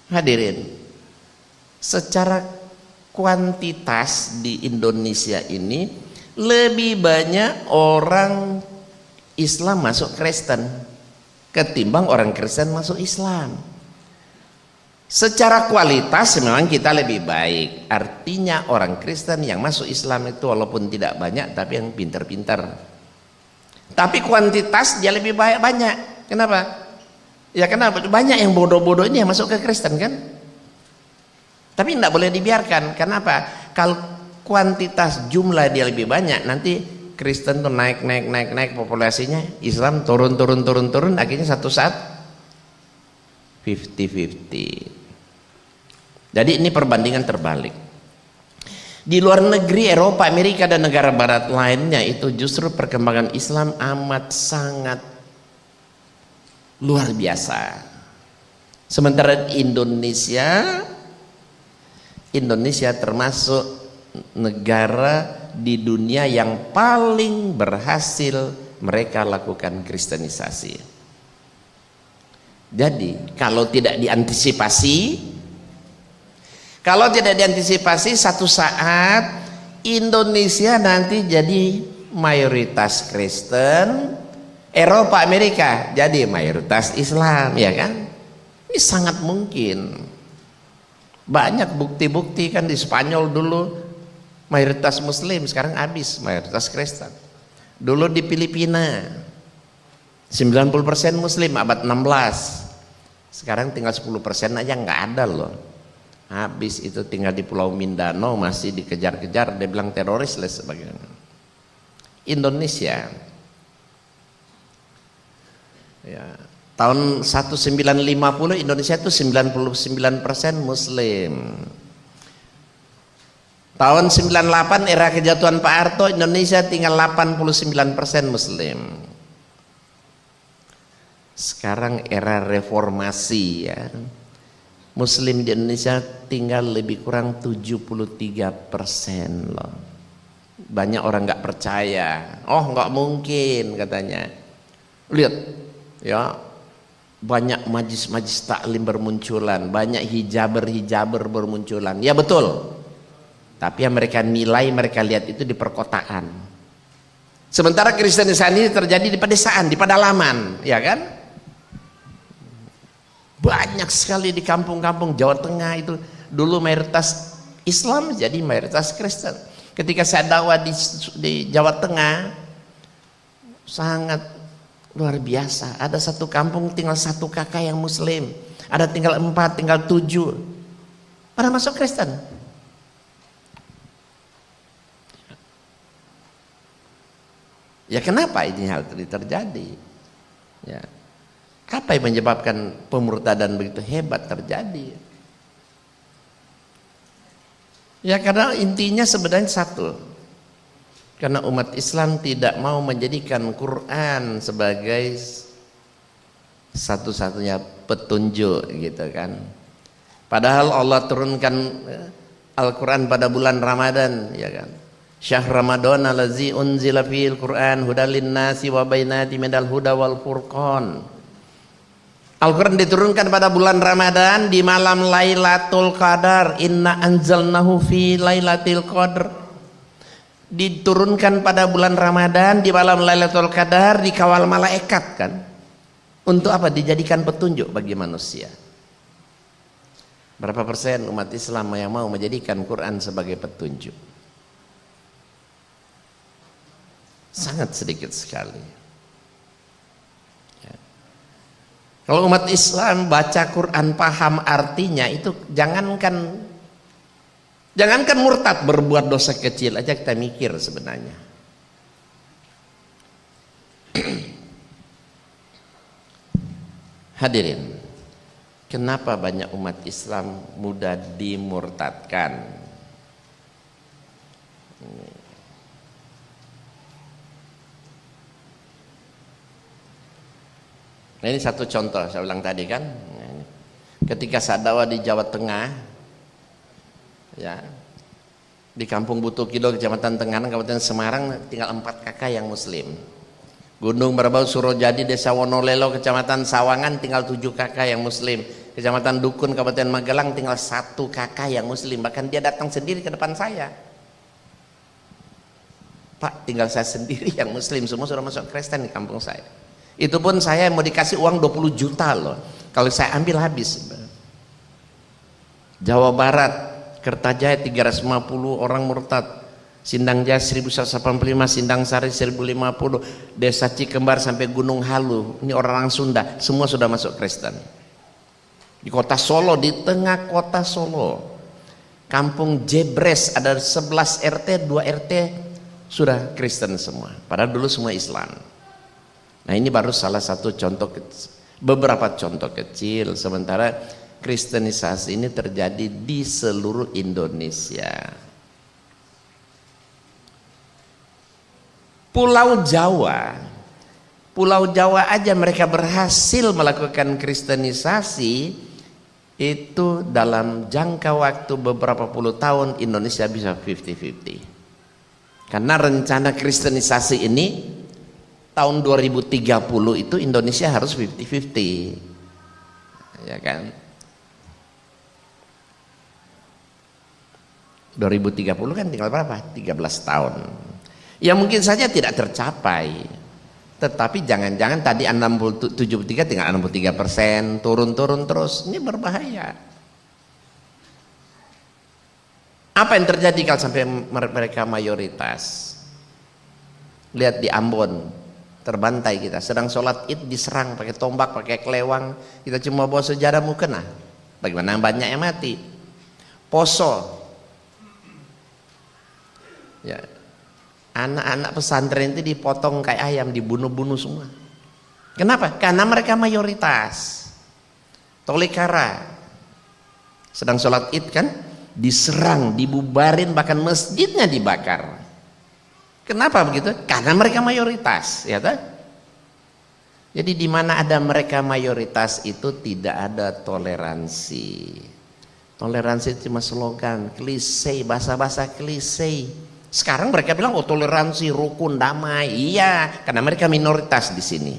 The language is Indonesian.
Hadirin, secara kuantitas di Indonesia ini lebih banyak orang Islam masuk Kristen ketimbang orang Kristen masuk Islam. Secara kualitas memang kita lebih baik. Artinya orang Kristen yang masuk Islam itu walaupun tidak banyak tapi yang pintar-pintar. Tapi kuantitas dia lebih banyak. Kenapa? Ya kenapa? Banyak yang bodoh-bodoh ini yang masuk ke Kristen kan? Tapi tidak boleh dibiarkan. Kenapa? Kalau kuantitas jumlah dia lebih banyak, nanti Kristen tuh naik populasinya, Islam turun, akhirnya satu saat 50-50. Jadi ini perbandingan terbalik. Di luar negeri, Eropa, Amerika dan negara barat lainnya itu justru perkembangan Islam amat sangat luar biasa. Sementara Indonesia termasuk negara di dunia yang paling berhasil mereka lakukan kristenisasi. Jadi kalau tidak diantisipasi, satu saat Indonesia nanti jadi mayoritas Kristen, Eropa, Amerika jadi mayoritas Islam, ya kan? Ini sangat mungkin. Banyak bukti-bukti kan, di Spanyol dulu mayoritas Muslim, sekarang habis mayoritas Kristen. Dulu di Filipina 90% Muslim abad 16, sekarang tinggal 10% aja nggak ada loh. Habis itu tinggal di Pulau Mindanao masih dikejar-kejar, dia bilang teroris lah sebagainya. Indonesia ya, tahun 1950 Indonesia itu 99% Muslim. Tahun 98 era kejatuhan Pak Harto, Indonesia tinggal 89% Muslim. Sekarang era reformasi ya, Muslim di Indonesia tinggal lebih kurang 73% loh. Banyak orang nggak percaya, oh nggak mungkin katanya. Lihat ya, banyak majlis-majlis taklim bermunculan, banyak hijaber bermunculan. Ya betul. Tapi yang mereka nilai, mereka lihat itu di perkotaan. Sementara kristenisasi ini terjadi di pedesaan, di pedalaman, ya kan? Banyak sekali di kampung-kampung Jawa Tengah itu dulu mayoritas Islam jadi mayoritas Kristen. Ketika saya dakwah di Jawa Tengah sangat luar biasa. Ada satu kampung tinggal satu kakak yang Muslim, ada tinggal 4, tinggal 7, pada masuk Kristen. Ya kenapa ini hal ini terjadi? Ya. Apa yang menyebabkan pemurtadan begitu hebat terjadi? Ya karena intinya sebenarnya satu. Karena umat Islam tidak mau menjadikan Quran sebagai satu-satunya petunjuk gitu kan. Padahal Allah turunkan Al-Quran pada bulan Ramadan, ya kan. Syahr Ramadan allazi unzila fihil Quran hudal linnasi wa bainati minal huda wal furqan. Al-Quran diturunkan pada bulan Ramadan di malam Lailatul Qadar. Inna anzalnahu fi Lailatul Qadar. Diturunkan pada bulan Ramadan di malam Lailatul Qadar, dikawal malaikat kan. Untuk apa? Dijadikan petunjuk bagi manusia. Berapa persen umat Islam yang mau menjadikan Quran sebagai petunjuk? Sangat sedikit sekali. Kalau umat Islam baca Quran paham artinya, itu jangankan murtad, berbuat dosa kecil aja kita mikir sebenarnya. Hadirin, kenapa banyak umat Islam mudah dimurtadkan? Nah ini satu contoh saya ulang tadi kan, ketika saya dakwah di Jawa Tengah, ya di Kampung Butukido, Kecamatan Tenganan, Kabupaten Semarang, tinggal 4 kakak yang Muslim. Gunung Merbau, Surojadi, Desa Wonolelo, Kecamatan Sawangan, tinggal 7 kakak yang Muslim. Kecamatan Dukun, Kabupaten Magelang, tinggal satu kakak yang muslim, bahkan dia datang sendiri ke depan saya. Pak, tinggal saya sendiri yang muslim, semua sudah masuk Kristen di kampung saya. Itu pun saya mau dikasih uang 20 juta loh, kalau saya ambil habis. Jawa Barat, Kertajaya 350 orang murtad, Sindang Jaya 1185, Sindang Sari 1050, Desa Cikembar sampai Gunung Halu, ini orang Sunda, semua sudah masuk Kristen. Di kota Solo, di tengah kota Solo, kampung Jebres, ada 11 RT, 2 RT sudah Kristen semua, padahal dulu semua Islam. Nah, ini baru salah satu contoh, beberapa contoh kecil, sementara kristenisasi ini terjadi di seluruh Indonesia. Pulau Jawa aja mereka berhasil melakukan kristenisasi itu dalam jangka waktu beberapa puluh tahun. Indonesia bisa 50-50, karena rencana kristenisasi ini tahun 2030 itu Indonesia harus 50-50, ya kan? 2030 kan tinggal berapa? 13 tahun. Ya mungkin saja tidak tercapai, tetapi jangan-jangan tadi 73 tinggal 63%, turun-turun terus, ini berbahaya. Apa yang terjadi kalau sampai mereka mayoritas? Lihat di Ambon, terbantai kita, sedang sholat id diserang pakai tombak, pakai kelewang, kita cuma bawa sejadah mukena, bagaimana banyak yang mati. Poso, ya, anak-anak pesantren itu dipotong kayak ayam, dibunuh-bunuh semua. Kenapa? Karena mereka mayoritas. Tolikara sedang sholat id kan, diserang, dibubarin, bahkan masjidnya dibakar. Kenapa begitu? Karena mereka mayoritas, ya kan? Jadi di mana ada mereka mayoritas itu tidak ada toleransi. Toleransi cuma slogan, klise, bahasa-bahasa klise. Sekarang mereka bilang, oh toleransi, rukun, damai. Iya, karena mereka minoritas di sini.